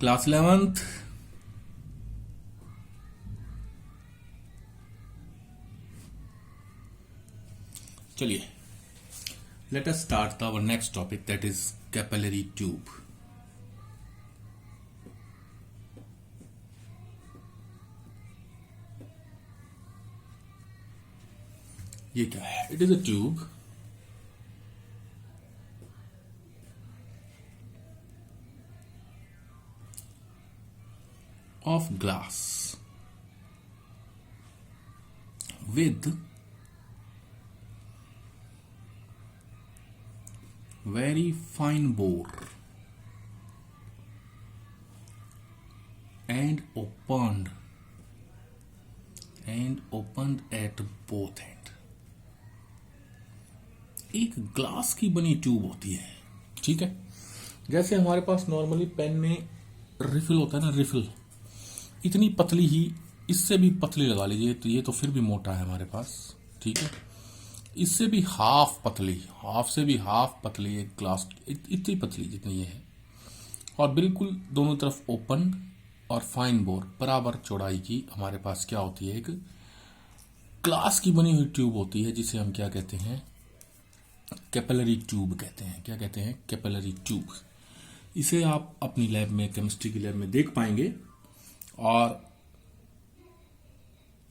Class 11th। चलिए, let us start our next topic, that is capillary tube। ये क्या है? It is a tube of glass with very fine bore and opened at both end। एक glass की बनी tube होती है, ठीक है। जैसे हमारे पास नॉर्मली पेन में रिफिल होता है ना, रिफिल इतनी पतली ही, इससे भी पतली लगा लीजिए तो ये तो फिर भी मोटा है हमारे पास, ठीक है। इससे भी हाफ पतली, हाफ से भी हाफ पतली एक ग्लास, इतनी पतली जितनी ये है, और बिल्कुल दोनों तरफ ओपन और फाइन बोर बराबर चौड़ाई की हमारे पास क्या होती है, एक ग्लास की बनी हुई ट्यूब होती है, जिसे हम क्या कहते हैं, कैपिलरी ट्यूब कहते हैं। क्या कहते हैं? Capillary tube. इसे आप अपनी लैब में, केमिस्ट्री की लैब में देख पाएंगे। और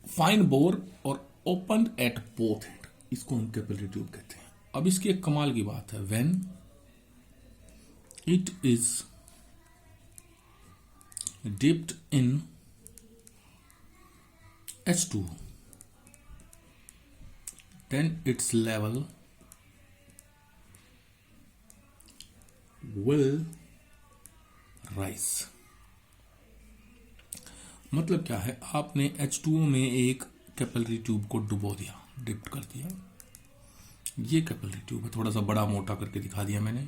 फाइन बोर और ओपन एट बोथ एंड, इसको हम कैपिलरी ट्यूब कहते हैं। अब इसकी एक कमाल की बात है, when it is dipped in H2 then its level will rise। मतलब क्या है, आपने H2O में एक कैपिलरी ट्यूब को डुबो दिया, डिप्ट कर दिया। ये कैपिलरी ट्यूब है, थोड़ा सा बड़ा मोटा करके दिखा दिया मैंने,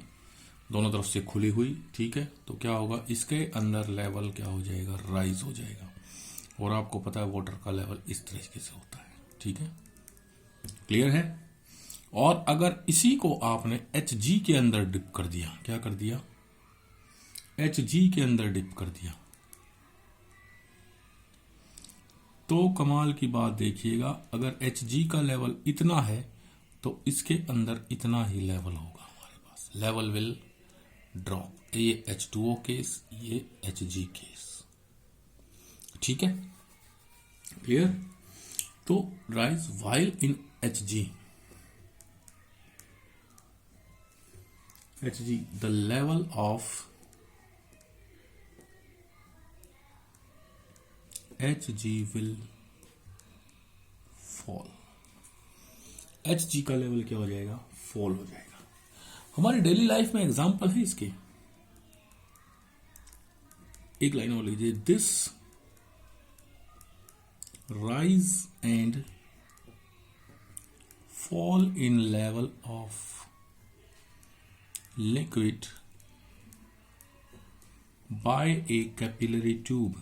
दोनों तरफ से खुली हुई, ठीक है। तो क्या होगा, इसके अंदर लेवल क्या हो जाएगा, राइज हो जाएगा। और आपको पता है वाटर का लेवल इस तरीके से होता है, ठीक है, क्लियर है। और अगर इसी को आपने Hg के अंदर डिप कर दिया, क्या कर दिया, Hg के अंदर डिप कर दिया, तो कमाल की बात देखिएगा, अगर Hg का लेवल इतना है तो इसके अंदर इतना ही लेवल होगा हमारे पास, लेवल विल ड्रॉप। ये H2O केस, ये Hg केस, ठीक है, क्लियर। तो rise while in Hg the level of Hg will fall. Hg का लेवल क्या हो जाएगा, फॉल हो जाएगा। हमारी डेली लाइफ में एग्जांपल है इसके, एक लाइन और लीजिए, this rise and fall in level of liquid by a capillary tube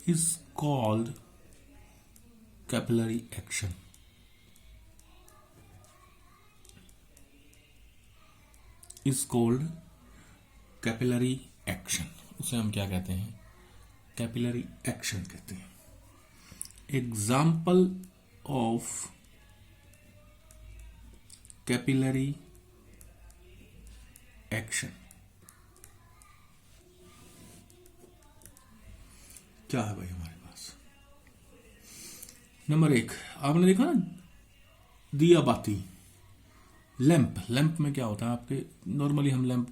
is called capillary action। is called capillary action. उसे हम क्या कहते हैं, कैपिलरी एक्शन कहते हैं। एग्जाम्पल ऑफ कैपिलरी एक्शन क्या है भाई हमारे पास। नंबर 1, आपने देखा ना, दिया बाती, लैंप। लैंप में क्या होता है आपके, नॉर्मली हम लैंप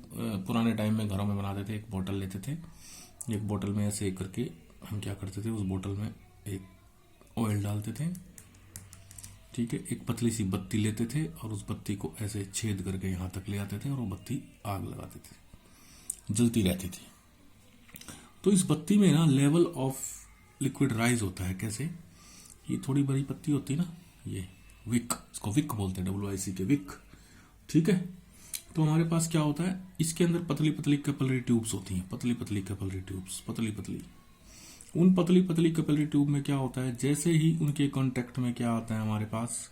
पुराने टाइम में घरों में बनाते थे, एक बोतल लेते थे, एक बोतल में ऐसे करके हम क्या करते थे, उस बोतल में एक ऑयल डालते थे, ठीक है, एक पतली सी बत्ती लेते थे और उस बत्ती को ऐसे छेद करके यहाँ तक ले आते थे और वो बत्ती आग लगाते थे, जलती रहती थी। तो इस बत्ती में ना लेवल ऑफ लिक्विड राइज होता है। कैसे, ये थोड़ी बड़ी पत्ती होती है ना, ये विक, इसको विक बोलते हैं, WIC के विक, ठीक है। तो हमारे पास क्या होता है, इसके अंदर पतली पतली कैपिलरी ट्यूब्स होती हैं, पतली पतली कैपिलरी ट्यूब्स, पतली पतली। उन पतली पतली कैपिलरी ट्यूब में क्या होता है, जैसे ही उनके कांटेक्ट में क्या आता है हमारे पास,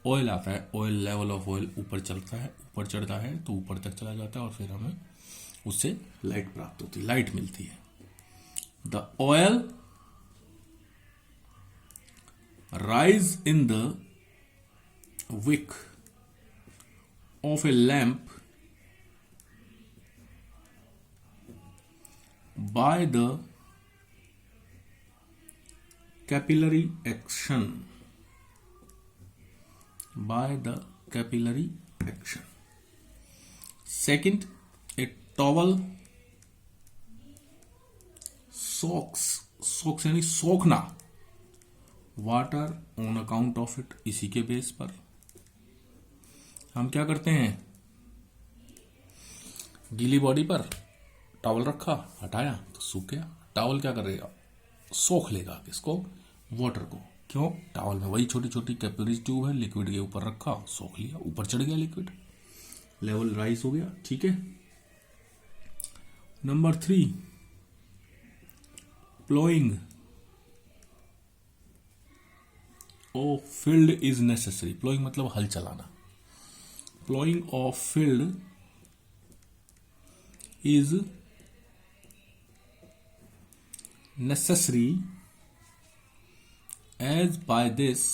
ऑयल आता है, ऑयल लेवल ऑफ ऑयल ऊपर चलता है, ऊपर चढ़ता है तो ऊपर तक चला जाता है और फिर हमें उससे लाइट प्राप्त होती है, लाइट मिलती है। The oil rise in the wick of a lamp by the capillary action, by the capillary action. Second, a towel soaks यानी सोखना, water on account of it, इसी के बेस पर हम क्या करते हैं, गीली बॉडी पर टॉवल रखा, हटाया तो सूख गया। टॉवल क्या करेगा, सोख लेगा किसको, वाटर को। क्यों, टॉवल में वही छोटी छोटी कैपिलरी ट्यूब है, लिक्विड के ऊपर रखा, सोख लिया, ऊपर चढ़ गया लिक्विड, लेवल राइज हो गया। ठीक है। Number 3, ploughing of field is necessary. Ploughing मतलब हल चलाना। Plowing of field is necessary as by this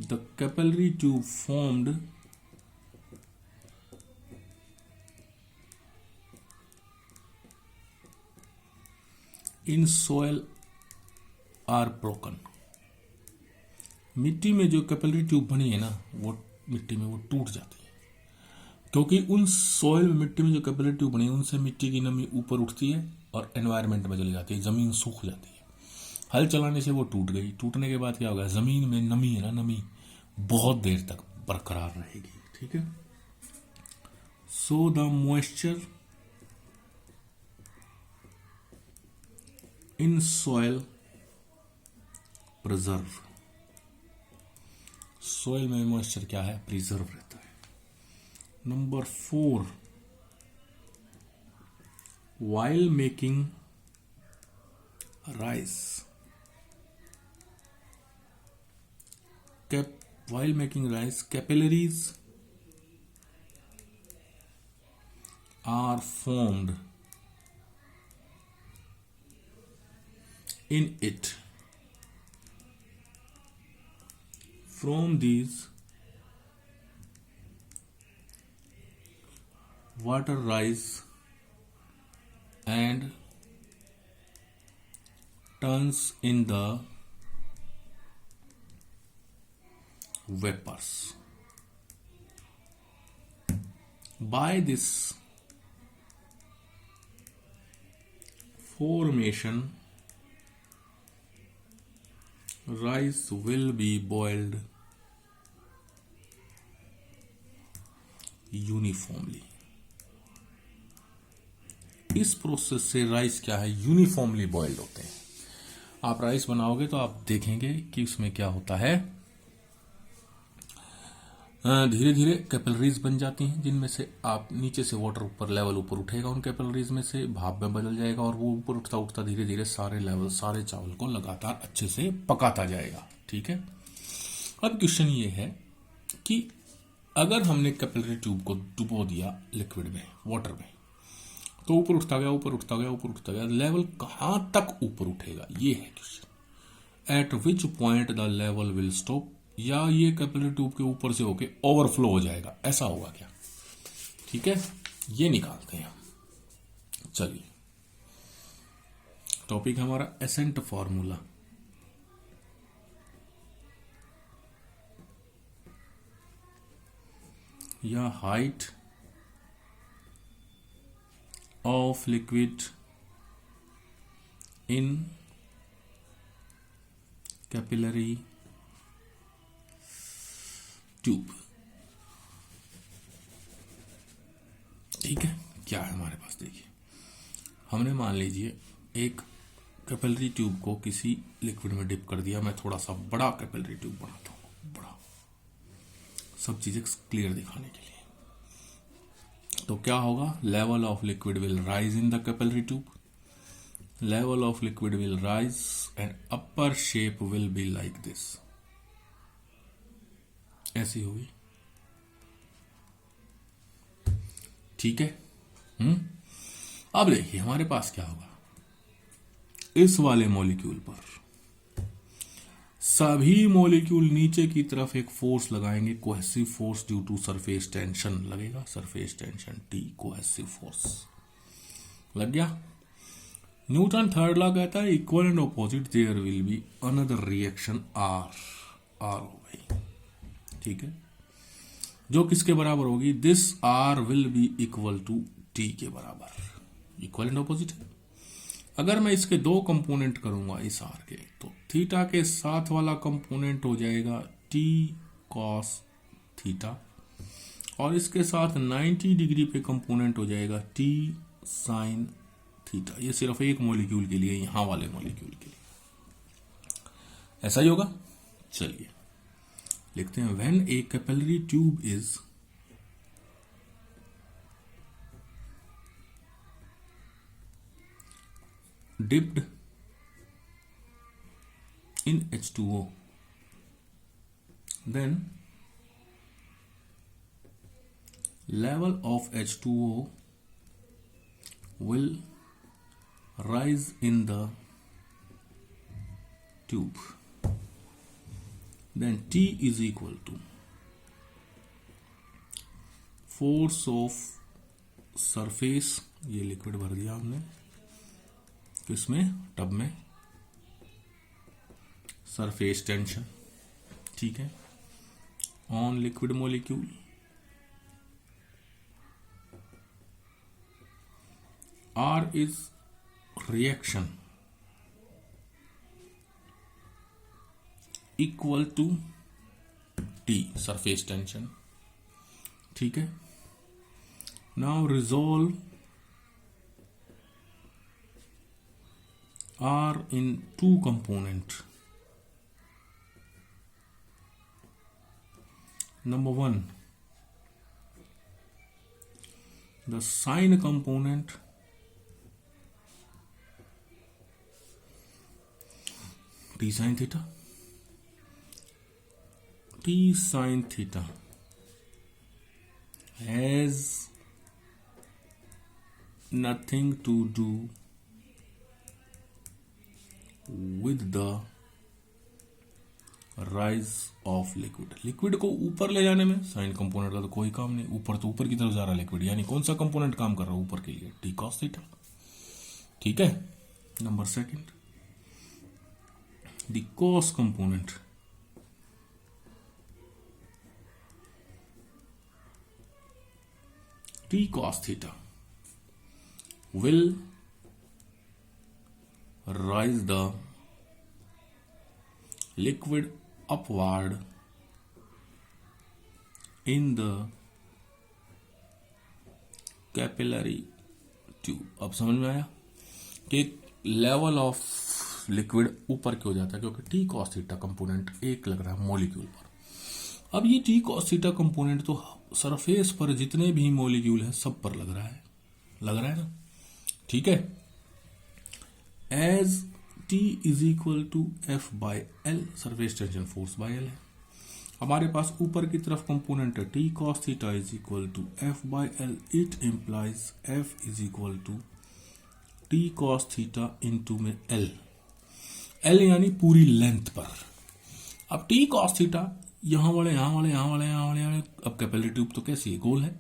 the capillary tube formed in soil are broken। मिट्टी में जो कैपिलरी ट्यूब बनी है ना, वो मिट्टी में वो टूट जाती है, क्योंकि उन सॉइल में, मिट्टी में जो कैपिलरी ट्यूब बनी है उनसे मिट्टी की नमी ऊपर उठती है और एनवायरनमेंट में चली जाती है, जमीन सूख जाती है। हल चलाने से वो टूट गई। टूटने के बाद क्या होगा, जमीन में नमी है ना, नमी बहुत देर तक बरकरार रहेगी। ठीक है। So the moisture in soil preserve. Soil में मॉइस्चर क्या है, प्रिजर्व रहता है। Number 4, while making rice, capillaries are formed in it. From these, water rise and turns in the vapors. By this formation, rice will be boiled uniformly. इस process से rice क्या है, uniformly boiled होते हैं। आप rice बनाओगे तो आप देखेंगे कि उसमें क्या होता है, धीरे धीरे कैपिलरीज बन जाती हैं, जिनमें से आप नीचे से वाटर ऊपर लेवल ऊपर उठेगा, उन कैपिलरीज में से भाप में बदल जाएगा और वो ऊपर उठता उठता धीरे धीरे सारे लेवल, सारे चावल को लगातार अच्छे से पकाता जाएगा। ठीक है। अब क्वेश्चन ये है कि अगर हमने कैपिलरी ट्यूब को डुबो दिया लिक्विड में, वाटर में, तो ऊपर उठता गया, ऊपर उठता गया, ऊपर उठता गया, लेवल कहां तक ऊपर उठेगा, ये है question. Eight which point the level will stop, या ये कैपिलरी ट्यूब के ऊपर से होके ओवरफ्लो हो जाएगा, ऐसा होगा क्या। ठीक है, ये निकालते हैं। चलिए, टॉपिक हमारा एसेंट फॉर्मूला। या height of liquid in capillary tube. ठीक है, क्या है हमारे पास, देखिए हमने मान लीजिए एक कैपिलरी ट्यूब को किसी लिक्विड में डिप कर दिया। मैं थोड़ा सा बड़ा कैपिलरी ट्यूब बनाता हूं, बड़ा, सब चीजें क्लियर दिखाने के लिए। तो क्या होगा, level of liquid will rise in the capillary tube, level of liquid will rise and upper shape will be like this. ऐसी होगी, ठीक है। अब देखिए हमारे पास क्या होगा, इस वाले मॉलिक्यूल पर सभी मॉलिक्यूल नीचे की तरफ एक फोर्स लगाएंगे, cohesive force due to surface tension लगेगा, surface tension T, cohesive force लग गया। न्यूटन थर्ड लॉ कहता है equal and opposite there will be another reaction R हो गई, ठीक है, जो किसके बराबर होगी, this R will be equal to T के बराबर, इक्वल एंड ऑपोजिट है। अगर मैं इसके दो कंपोनेंट करूंगा इस आर के, तो थीटा के साथ वाला कंपोनेंट हो जाएगा टी कॉस थीटा, और इसके साथ 90 डिग्री पे कंपोनेंट हो जाएगा टी साइन थीटा। ये सिर्फ एक मॉलिक्यूल के लिए, यहां वाले मॉलिक्यूल के लिए ऐसा ही होगा। चलिए लिखते हैं, when A capillary tube is dipped in H2O, then level of H2O will rise in the tube, then T is equal to force of surface, ये लिक्विड भर दिया हमने किसमें, टब में, सरफेस टेंशन, ठीक है, on liquid molecule, are is reaction equal to T, surface tension, ठीक है। Now resolve are in two component. Number one, the sine component t sine theta, t sine theta has nothing to do with the rise of liquid. Liquid को ऊपर ले जाने में sign component का तो कोई काम नहीं, ऊपर तो ऊपर की तरफ जा रहा है लिक्विड, यानी कौन सा कंपोनेंट काम कर रहा है ऊपर के लिए, टी कॉस थीटा, ठीक है। Number second, the cos component T cos theta will rise the liquid upward in the capillary tube. अब समझ में आया कि लेवल ऑफ लिक्विड ऊपर क्यों जाता है, क्योंकि टी कॉस थीटा कंपोनेंट एक लग रहा है मॉलिक्यूल पर। अब ये टी कॉस थीटा कंपोनेंट तो सरफेस पर जितने भी मॉलिक्यूल है सब पर लग रहा है ना, ठीक है। As T is equal to F by L, surface tension force by L है। हमारे पास ऊपर की तरफ कंपोनेंट है T cos theta is equal to F by L, it implies F is equal to T cos theta into में L, L यानी पूरी लेंथ पर। अब टी कॉस थीटा यहां वाले, अब कैपिलरी ट्यूब तो कैसी है, गोल है,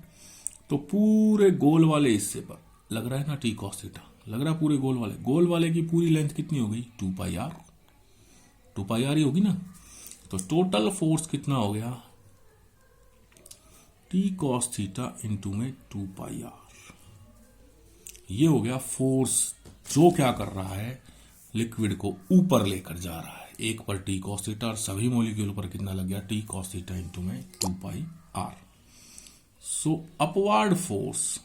तो पूरे गोल वाले हिस्से पर लग रहा है ना टी कॉस थीटा, लग रहा है पूरे गोल वाले की पूरी लेंथ कितनी हो गई, 2 पाई आर ही होगी ना। तो टोटल फोर्स कितना हो गया, टी कॉस थीटा इंटू में 2 पाई आर। ये हो गया फोर्स जो क्या कर रहा है, लिक्विड को ऊपर लेकर जा रहा है। एक पर टी कॉस थीटा और सभी मॉलिक्यूल पर कितना लग गया, टी कॉस थीटा इंटू में 2 pi R. So upward force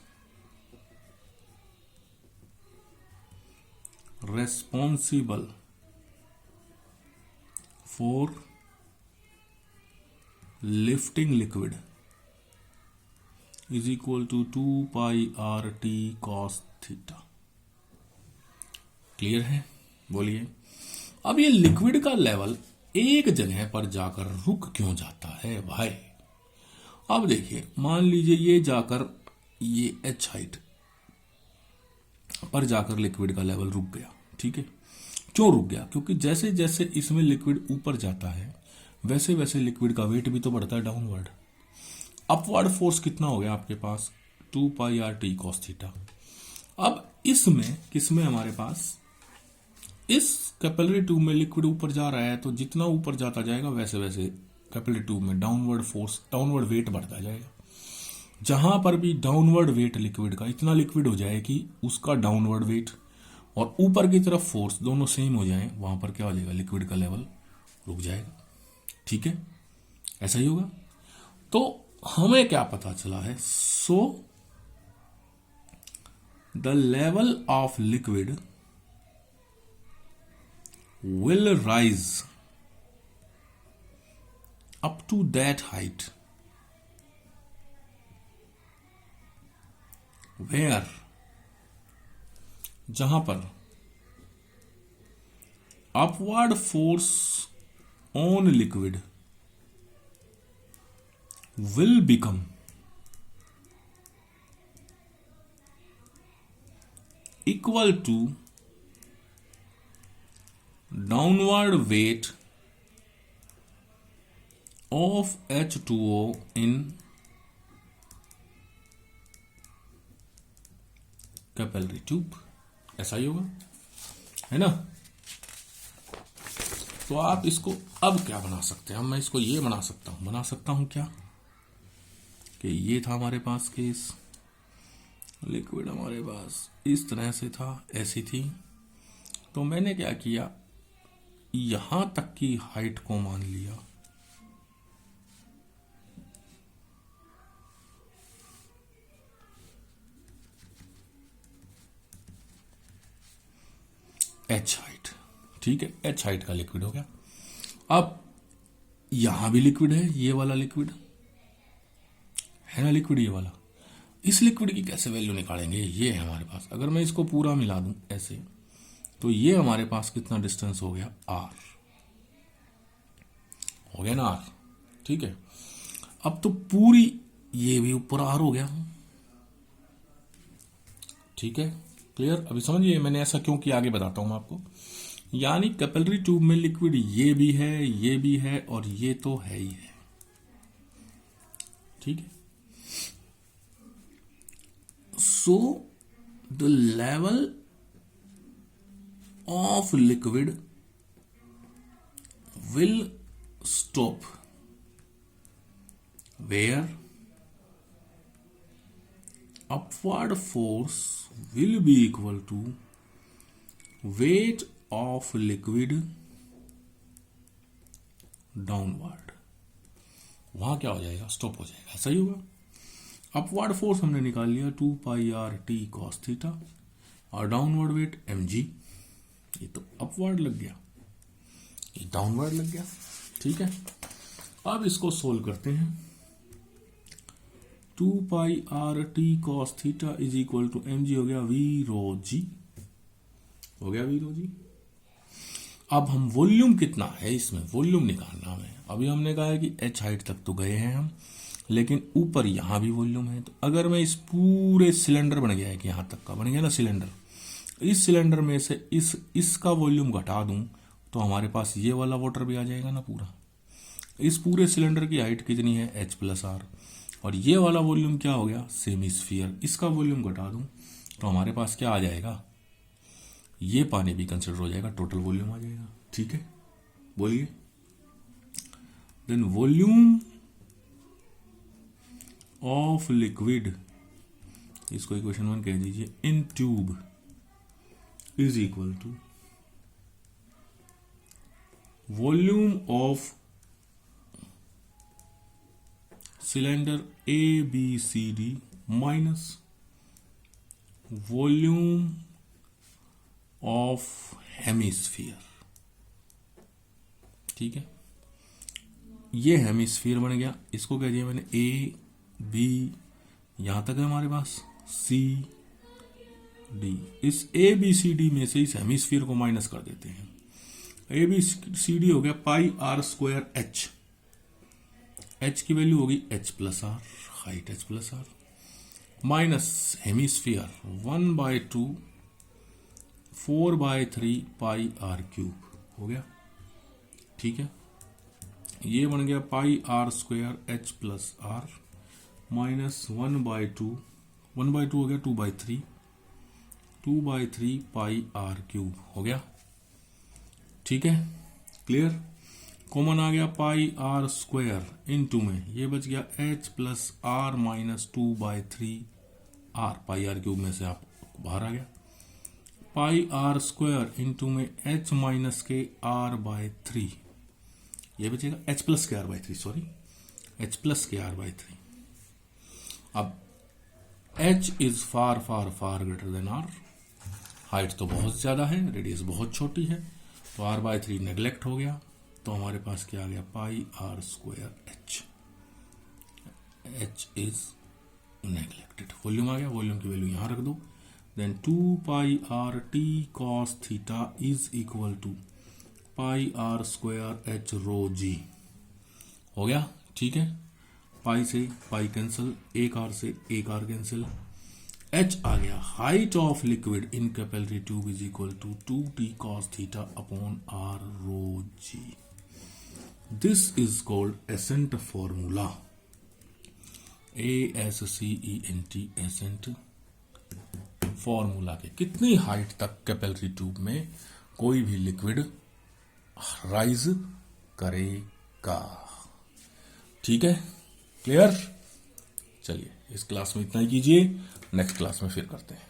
responsible for lifting liquid is equal to 2 pi r t cos theta। Clear है, बोलिए। अब ये लिक्विड का लेवल एक जगह पर जाकर रुक क्यों जाता है, है भाई। अब देखिए, मान लीजिए ये जाकर ये एच हाइट पर जाकर लिक्विड का लेवल रुक गया। ठीक है, क्यों रुक गया? क्योंकि जैसे जैसे इसमें लिक्विड ऊपर जाता है वैसे वैसे लिक्विड का वेट भी तो बढ़ता है डाउनवर्ड। अपवर्ड फोर्स कितना हो गया आपके पास? 2 pi R T cos theta. अब इसमें किसमें हमारे पास इस कैपिलरी ट्यूब में लिक्विड ऊपर जा रहा है, तो जितना ऊपर जाता जाएगा वैसे वैसे कैपिलरी ट्यूब में डाउनवर्ड फोर्स, डाउनवर्ड वेट बढ़ता जाएगा। जहां पर भी डाउनवर्ड वेट लिक्विड का इतना लिक्विड हो जाए कि उसका डाउनवर्ड वेट और ऊपर की तरफ फोर्स दोनों सेम हो जाए, वहां पर क्या हो जाएगा? लिक्विड का लेवल रुक जाएगा। ठीक है, ऐसा ही होगा। तो हमें क्या पता चला है? So the level of liquid will rise up to that height where, जहां पर upward force on liquid will become equal to downward weight of H2O in capillary tube. ऐसा ही होगा, है ना? तो आप इसको अब क्या बना सकते हैं? अब मैं इसको ये बना सकता हूं क्या कि ये था हमारे पास केस, लिक्विड हमारे पास इस तरह से था, ऐसी थी। तो मैंने क्या किया, यहां तक की हाइट को मान लिया एच हाइट। ठीक है, एच हाइट का लिक्विड हो गया। अब यहां भी लिक्विड है, ये वाला लिक्विड है ना, लिक्विड ये वाला। इस लिक्विड की कैसे वैल्यू निकालेंगे? ये है हमारे पास। अगर मैं इसको पूरा मिला दूं ऐसे, तो ये हमारे पास कितना डिस्टेंस हो गया? आर हो गया ना, आर। ठीक है, अब तो पूरी ये भी ऊपर आर हो गया। ठीक है, क्लियर? अभी समझिए मैंने ऐसा क्यों किया, आगे बताता हूं मैं आपको। यानी कैपिलरी ट्यूब में लिक्विड ये भी है, ये भी है, और ये तो है ही है। ठीक है, so the level of liquid will stop where upward force will be equal to weight of liquid downward। वहां क्या हो जाएगा? स्टॉप हो जाएगा। सही होगा। अपवर्ड फोर्स हमने निकाल लिया 2 pi R T cos theta, और डाउनवर्ड वेट mg। ये तो अपवर्ड लग गया, ये डाउनवर्ड लग गया। ठीक है, अब इसको सोल्व करते हैं। 2 pi R T cos theta is equal to mg हो गया वी रो जी, हो गया वी रो जी। अब हम वॉल्यूम कितना है इसमें, वॉल्यूम निकालना हमें। अभी हमने कहा है कि एच हाइट तक तो गए हैं हम, लेकिन ऊपर यहां भी वॉल्यूम है। तो अगर मैं इस पूरे सिलेंडर बन गया है कि यहां तक का बन गया ना सिलेंडर, इस सिलेंडर में से इसका वॉल्यूम घटा दूं तो हमारे पास ये वाला वाटर भी आ जाएगा ना पूरा। इस पूरे सिलेंडर की हाइट कितनी है? एच प्लस आर, और ये वाला वॉल्यूम क्या हो गया? Semi sphere. इसका वॉल्यूम घटा दूं तो हमारे पास क्या आ जाएगा? ये पानी भी कंसिडर हो जाएगा, टोटल वॉल्यूम आ जाएगा। ठीक है, बोलिए। देन वॉल्यूम ऑफ लिक्विड, इसको इक्वेशन 1 कह दीजिए, in tube is equal to volume of cylinder A B C D minus volume of hemisphere. ठीक है, ये हेमिस्फीयर बन गया। इसको कह दिया मैंने ए बी, यहां तक है हमारे पास सी डी। इस ए बी सी डी में से इस हेमिस्फीयर को माइनस कर देते हैं। ए बी सी डी हो गया pi R square H, H की वैल्यू होगी H plus R, height H plus R, minus hemisphere 1/2 4/3 pi R cube हो गया। ठीक है, ये बन गया pi R square H plus R minus 1/2 हो गया 2/3 पाई आर क्यूब हो गया। ठीक है, क्लियर। कॉमन आ गया पाई आर स्क्वायर इनटू में ये बच गया H plus R minus 2/3 R, pi R cube में से आप बाहर आ गया। पाई आर स्क्वायर इंटू में एच माइनस के आर बाय 3, ये बचेगा एच प्लस के R by 3, sorry H plus के आर बाय 3। अब H is far far far greater than R, height तो बहुत ज्यादा है, रेडियस बहुत छोटी है, तो आर बाय 3 नेग्लेक्ट हो गया, तो हमारे पास क्या आ गया pi R square H, H is neglected. Volume आ गया, वॉल्यूम की वैल्यू यहां रख दो, then 2 pi R T cos theta is equal to pi R square H rho g हो गया। ठीक है, पाई से पाई कैंसिल, एक आर से एक आर कैंसिल, एच आ गया height of liquid in capillary tube is equal to 2t cos theta upon R rho G. This is called ascent formula, ASCENT ascent formula के कितनी हाइट तक capillary tube में कोई भी लिक्विड राइज करेगा। ठीक है, क्लियर। चलिए इस क्लास में इतना ही कीजिए, नेक्स्ट क्लास में फिर करते हैं।